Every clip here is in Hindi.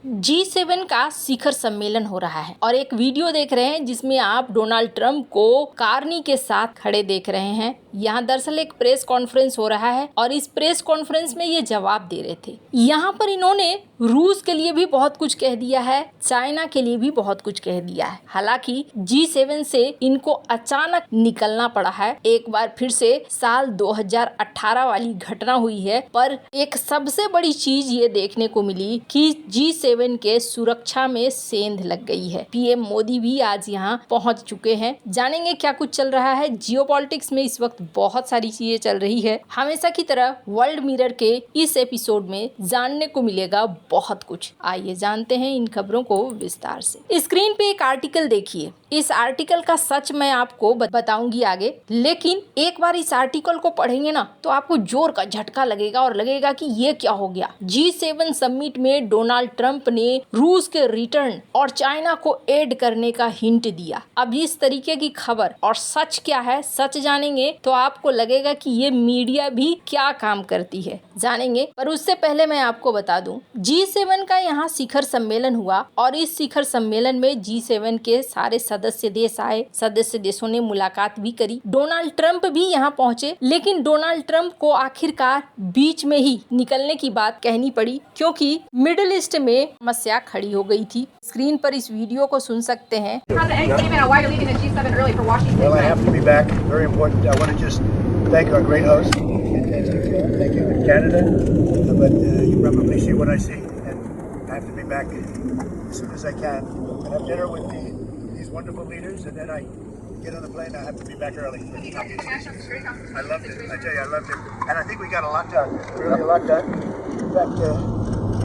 G7 का शिखर सम्मेलन हो रहा है और एक वीडियो देख रहे हैं जिसमें आप डोनाल्ड ट्रंप को कार्नी के साथ खड़े देख रहे हैं। यहाँ दरअसल एक प्रेस कॉन्फ्रेंस हो रहा है और इस प्रेस कॉन्फ्रेंस में ये जवाब दे रहे थे। यहाँ पर इन्होंने रूस के लिए भी बहुत कुछ कह दिया है, चाइना के लिए भी बहुत कुछ कह दिया है। हालांकि G7 से इनको अचानक निकलना पड़ा है। एक बार फिर से साल 2018 वाली घटना हुई है, पर एक सबसे बड़ी चीज ये देखने को मिली कि G7 के सुरक्षा में सेंध लग गई है। पीएम मोदी भी आज यहाँ पहुँच चुके हैं। जानेंगे क्या कुछ चल रहा है। जियोपॉलिटिक्स में इस वक्त बहुत सारी चीजें चल रही है। हमेशा की तरह वर्ल्ड मिरर के इस एपिसोड में जानने को मिलेगा बहुत कुछ। आइए जानते हैं इन खबरों को विस्तार से। स्क्रीन पे एक आर्टिकल देखिए। इस आर्टिकल का सच मैं आपको बताऊंगी आगे, लेकिन एक बार इस आर्टिकल को पढ़ेंगे ना तो आपको जोर का झटका लगेगा और लगेगा कि ये क्या हो गया। G7 समिट में डोनाल्ड ट्रंप ने रूस के रिटर्न और चाइना को ऐड करने का हिंट दिया। अब इस तरीके की खबर और सच क्या है, सच जानेंगे तो आपको लगेगा कि ये मीडिया भी क्या काम करती है, जानेंगे। पर उससे पहले मैं आपको बता दूं, G7 का यहाँ शिखर सम्मेलन हुआ और इस शिखर सम्मेलन में G7 के सारे सदस्य देश आए। सदस्य देशों ने मुलाकात भी करी। डोनाल्ड ट्रंप भी यहाँ पहुंचे, लेकिन डोनाल्ड ट्रंप को आखिरकार बीच में ही निकलने की बात कहनी पड़ी क्योंकि मिडिल ईस्ट में समस्या खड़ी हो गई थी। स्क्रीन पर इस वीडियो को सुन सकते हैं। Well, I have to be back. Very important. I want to just thank our great host. Thank you in Canada. But you probably see what I see. And I have to be back as soon as I can. I have dinner with these wonderful leaders, and then I get on the plane. I have to be back early. I loved it. I tell you, I loved it. And I think we got a lot done. Really a lot done. In fact,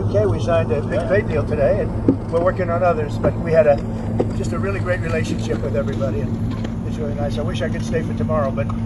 UK, we signed a big trade deal today, and we're working on others. But we had just a really great relationship with everybody. And it's really nice. I wish I could stay for tomorrow, but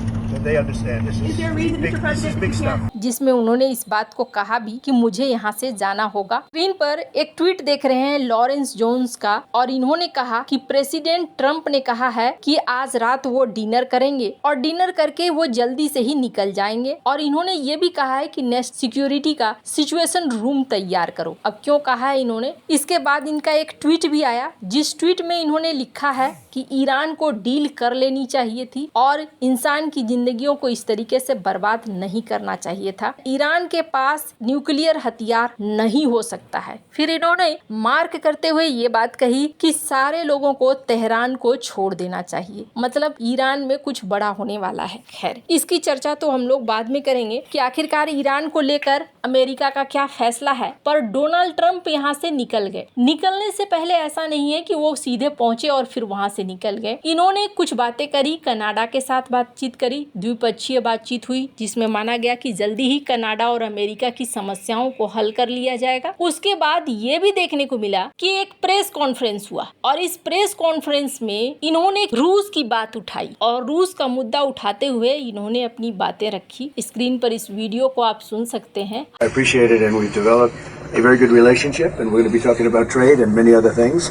they understand. This is big stuff. जिसमें उन्होंने इस बात को कहा भी कि मुझे यहाँ से जाना होगा। स्क्रीन पर एक ट्वीट देख रहे हैं लॉरेंस जोन्स का और इन्होंने कहा कि प्रेसिडेंट ट्रंप ने कहा है कि आज रात वो डिनर करेंगे और डिनर करके वो जल्दी से ही निकल जाएंगे। और इन्होंने ये भी कहा है कि नेक्स्ट सिक्योरिटी का सिचुएशन रूम तैयार करो। अब क्यों कहा है इन्होंने, इसके बाद इनका एक ट्वीट भी आया जिस ट्वीट में इन्होंने लिखा है कि ईरान को डील कर लेनी चाहिए थी और इंसान की जिंदगियों को इस तरीके से बर्बाद नहीं करना चाहिए था। ईरान के पास न्यूक्लियर हथियार नहीं हो सकता है। फिर इन्होंने मार्क करते हुए ये बात कही कि सारे लोगों को तेहरान को छोड़ देना चाहिए। मतलब ईरान में कुछ बड़ा होने वाला है। खैर, इसकी चर्चा तो हम लोग बाद में करेंगे कि आखिरकार ईरान को लेकर अमेरिका का क्या फैसला है। पर डोनाल्ड ट्रंप यहाँ से निकल गए। निकलने से पहले ऐसा नहीं है कि वो सीधे पहुंचे और फिर वहां से निकल गए। इन्होंने कुछ बातें करी, कनाडा के साथ बातचीत करी, द्विपक्षीय बातचीत हुई जिसमें माना गया कि जल्दी ही कनाडा और अमेरिका की समस्याओं को हल कर लिया जाएगा। उसके बाद ये भी देखने को मिला कि एक प्रेस कॉन्फ्रेंस हुआ और इस प्रेस कॉन्फ्रेंस में इन्होंने रूस की बात उठाई और रूस का मुद्दा उठाते हुए इन्होंने अपनी बातें रखी। स्क्रीन पर इस वीडियो को आप सुन सकते हैं। I appreciate it, and we've developed a very good relationship, and we're going to be talking about trade and many other things.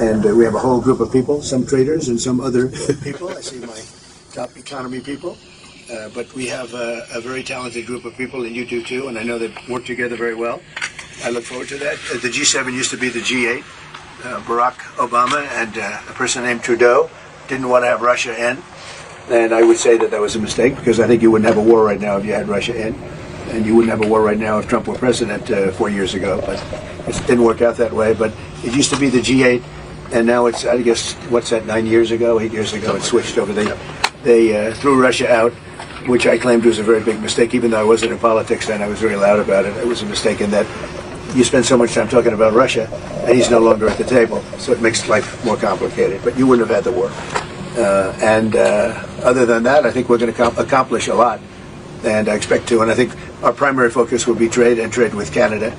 And we have a whole group of people, some traders and some other people. I see my top economy people. But we have a very talented group of people, and you do too, and I know they work together very well. I look forward to that. The G7 used to be the G8. Barack Obama and a person named Trudeau didn't want to have Russia in. And I would say that was a mistake because I think you wouldn't have a war right now if you had Russia in. And you wouldn't have a war right now if Trump were president 4 years ago. But it didn't work out that way. But it used to be the G8, and now it's, I guess, what's that, 8 years ago, it switched over. They threw Russia out, which I claimed was a very big mistake. Even though I wasn't in politics then, I was very loud about it. It was a mistake in that you spend so much time talking about Russia, and he's no longer at the table. So it makes life more complicated. But you wouldn't have had the war. Other than that, I think we're going to accomplish a lot. And I expect to, and I think our primary focus will be trade and trade with Canada.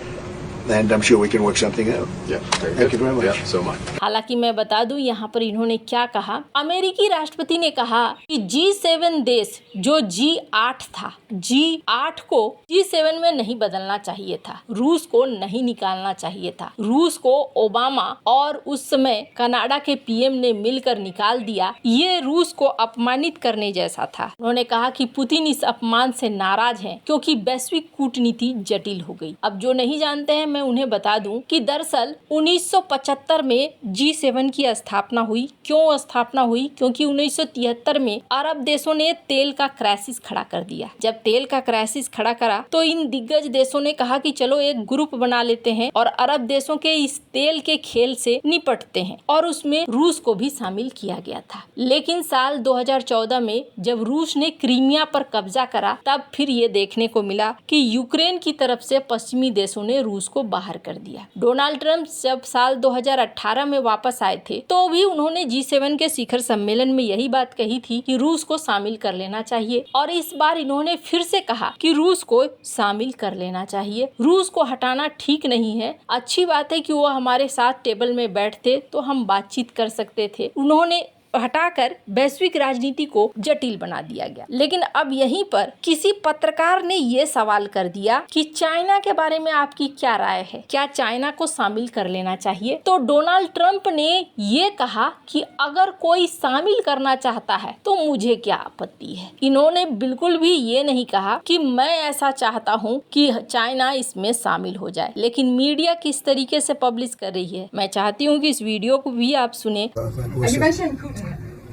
And I'm sure we can work something out. Yeah, thank you very much. Yeah, so much. हालांकि मैं बता दूं यहाँ पर इन्होंने क्या कहा। अमेरिकी राष्ट्रपति ने कहा कि G7 देश जो G8 था, G8 को G7 में नहीं बदलना चाहिए था, रूस को नहीं निकालना चाहिए था। रूस को ओबामा और उस समय कनाडा के पीएम ने मिलकर निकाल दिया। ये रूस को अपमानित करने जैसा था। उन्होंने कहा कि पुतिन इस अपमान से नाराज हैं क्योंकि वैश्विक कूटनीति जटिल हो गई। अब जो नहीं जानते हैं, मैं उन्हें बता दूं कि दरअसल 1975 में G7 की स्थापना हुई। क्यों स्थापना हुई? क्योंकि 1973 में अरब देशों ने तेल का क्राइसिस खड़ा कर दिया। जब तेल का क्राइसिस खड़ा करा तो इन दिग्गज देशों ने कहा कि चलो एक ग्रुप बना लेते हैं और अरब देशों के इस तेल के खेल से निपटते हैं, और उसमें रूस को भी शामिल किया गया था। लेकिन साल 2014 में जब रूस ने क्रीमिया पर कब्जा करा, तब फिर ये देखने को मिला कि यूक्रेन की तरफ से पश्चिमी देशों ने रूस को बाहर कर दिया। डोनाल्ड ट्रंप जब साल 2018 में वापस आए थे तो भी उन्होंने G7 के शिखर सम्मेलन में यही बात कही थी कि रूस को शामिल कर लेना चाहिए, और इस बार इन्होंने फिर से कहा कि रूस को शामिल कर लेना चाहिए। रूस को हटाना ठीक नहीं है। अच्छी बात है कि वो हमारे साथ टेबल में बैठते तो हम बातचीत कर सकते थे। उन्होंने हटाकर वैश्विक राजनीति को जटिल बना दिया गया। लेकिन अब यहीं पर किसी पत्रकार ने ये सवाल कर दिया कि चाइना के बारे में आपकी क्या राय है, क्या चाइना को शामिल कर लेना चाहिए? तो डोनाल्ड ट्रंप ने ये कहा कि अगर कोई शामिल करना चाहता है तो मुझे क्या आपत्ति है। इन्होंने बिल्कुल भी ये नहीं कहा कि मैं ऐसा चाहता हूँ कि चाइना इसमें शामिल हो जाए। लेकिन मीडिया किस तरीके से पब्लिश कर रही है, मैं चाहती हूँ कि इस वीडियो को भी आप सुने।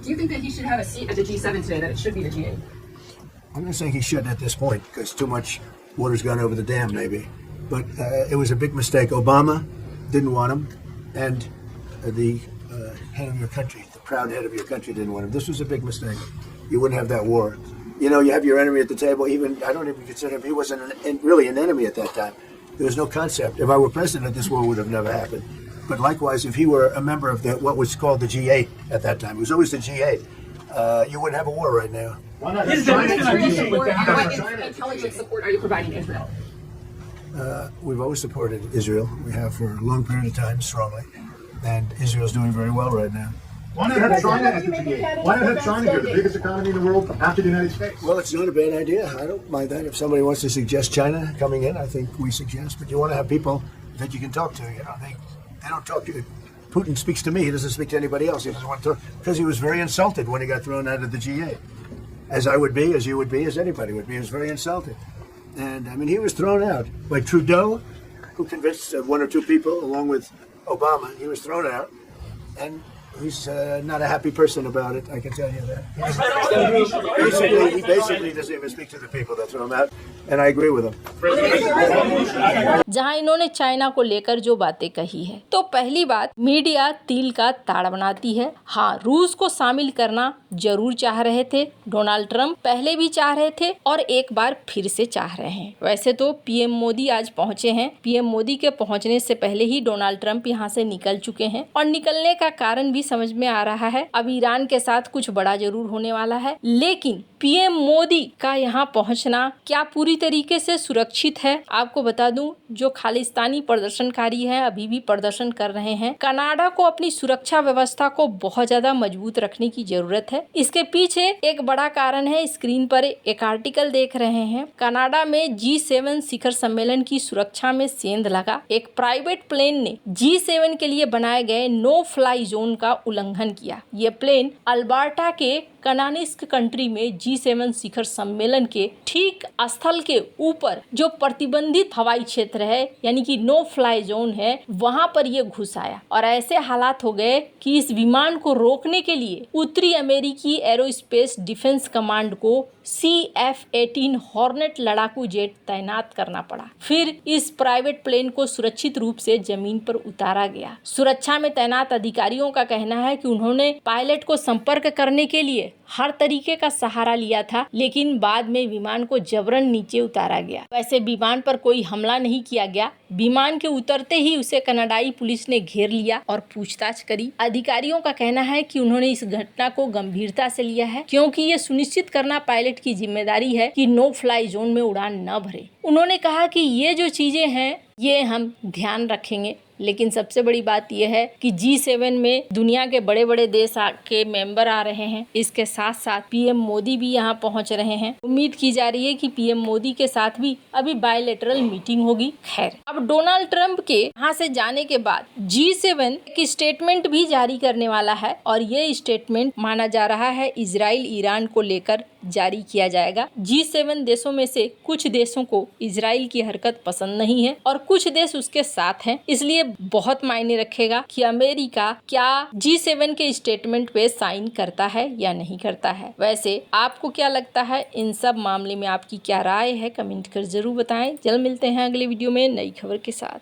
Do you think that he should have a seat at the G7 today, that it should be the G8? I'm not saying he shouldn't at this point because too much water's gone over the dam, maybe. But it was a big mistake. Obama didn't want him, and the head of your country, the proud head of your country, didn't want him. This was a big mistake. You wouldn't have that war. You know, you have your enemy at the table. Even I don't even consider him. He wasn't really an enemy at that time. There was no concept. If I were president, this war would have never happened. But likewise, if he were a member of what was called the G8 at that time, it was always the G8, you wouldn't have a war right now. What intelligence support are you providing Israel? We've always supported Israel. We have for a long period of time, strongly. And Israel's doing very well right now. Why not have China at the G8? Why not have China here, the biggest economy in the world after the United States? Well, it's not a bad idea. I don't mind that. If somebody wants to suggest China coming in, I think we suggest. But you want to have people that you can talk to. You know, they don't talk to you. Putin speaks to me. He doesn't speak to anybody else. He doesn't want to talk because he was very insulted when he got thrown out of the G8. As I would be, as you would be, as anybody would be. He was very insulted. And, I mean, he was thrown out by Trudeau, who convinced one or two people, along with Obama. He was thrown out. And he's not a happy person about it, I can tell you that. He basically doesn't even speak to the people that throw him out, and I agree with him. जहां इन्होंने चाइना को लेकर जो बातें कही है, तो पहली बात, मीडिया तिल का ताड़ बनाती है। हाँ, रूस को शामिल करना जरूर चाह रहे थे डोनाल्ड ट्रंप, पहले भी चाह रहे थे और एक बार फिर से चाह रहे हैं। वैसे तो पीएम मोदी आज पहुंचे हैं। पीएम मोदी के पहुंचने से पहले ही डोनाल्ड ट्रंप यहां से निकल चुके हैं, और निकलने का कारण भी समझ में आ रहा है। अब ईरान के साथ कुछ बड़ा जरूर होने वाला है, लेकिन पीएम मोदी का यहाँ पहुँचना क्या पूरी तरीके से सुरक्षित है? आपको बता दूं, जो खालिस्तानी प्रदर्शनकारी हैं अभी भी प्रदर्शन कर रहे हैं। कनाडा को अपनी सुरक्षा व्यवस्था को बहुत ज्यादा मजबूत रखने की जरूरत है। इसके पीछे एक बड़ा कारण है। स्क्रीन पर एक आर्टिकल देख रहे हैं। कनाडा में G7 शिखर सम्मेलन की सुरक्षा में सेंध लगा। एक प्राइवेट प्लेन ने G7 के लिए बनाए गए नो फ्लाई जोन का उल्लंघन किया। ये प्लेन अल्बर्टा के कनानिस्क कंट्री में G7 शिखर सम्मेलन के ठीक स्थल के ऊपर जो प्रतिबंधित हवाई क्षेत्र है, यानी कि नो फ्लाई जोन है, वहां पर ये घुस आया। और ऐसे हालात हो गए कि इस विमान को रोकने के लिए उत्तरी अमेरिकी एरोस्पेस डिफेंस कमांड को CF-18 हॉर्नेट लड़ाकू जेट तैनात करना पड़ा। फिर इस प्राइवेट प्लेन को सुरक्षित रूप से जमीन पर उतारा गया। सुरक्षा में तैनात अधिकारियों का कहना है कि उन्होंने पायलट को संपर्क करने के लिए हर तरीके का सहारा लिया था, लेकिन बाद में विमान को जबरन नीचे उतारा गया। वैसे विमान पर कोई हमला नहीं किया गया। विमान के उतरते ही उसे कनाडाई पुलिस ने घेर लिया और पूछताछ करी। अधिकारियों का कहना है कि उन्होंने इस घटना को गंभीरता से लिया है, क्योंकि ये सुनिश्चित करना पायलट की जिम्मेदारी है कि नो फ्लाई जोन में उड़ान न भरे। उन्होंने कहा कि ये जो चीजें हैं ये हम ध्यान रखेंगे। लेकिन सबसे बड़ी बात यह है कि G7 में दुनिया के बड़े बड़े देश के मेंबर आ रहे हैं। इसके साथ साथ पीएम मोदी भी यहां पहुंच रहे हैं। उम्मीद की जा रही है कि पीएम मोदी के साथ भी अभी बायलैटरल मीटिंग होगी। खैर, अब डोनाल्ड ट्रंप के यहां से जाने के बाद G7 एक स्टेटमेंट भी जारी करने वाला है, और ये स्टेटमेंट माना जा रहा है इजराइल ईरान को लेकर जारी किया जाएगा। G7 देशों में से कुछ देशों को इजराइल की हरकत पसंद नहीं है और कुछ देश उसके साथ हैं, इसलिए बहुत मायने रखेगा कि अमेरिका क्या G7 के स्टेटमेंट पे साइन करता है या नहीं करता है। वैसे आपको क्या लगता है, इन सब मामले में आपकी क्या राय है, कमेंट कर जरूर बताएं। जल्द मिलते हैं अगले वीडियो में नई खबर के साथ।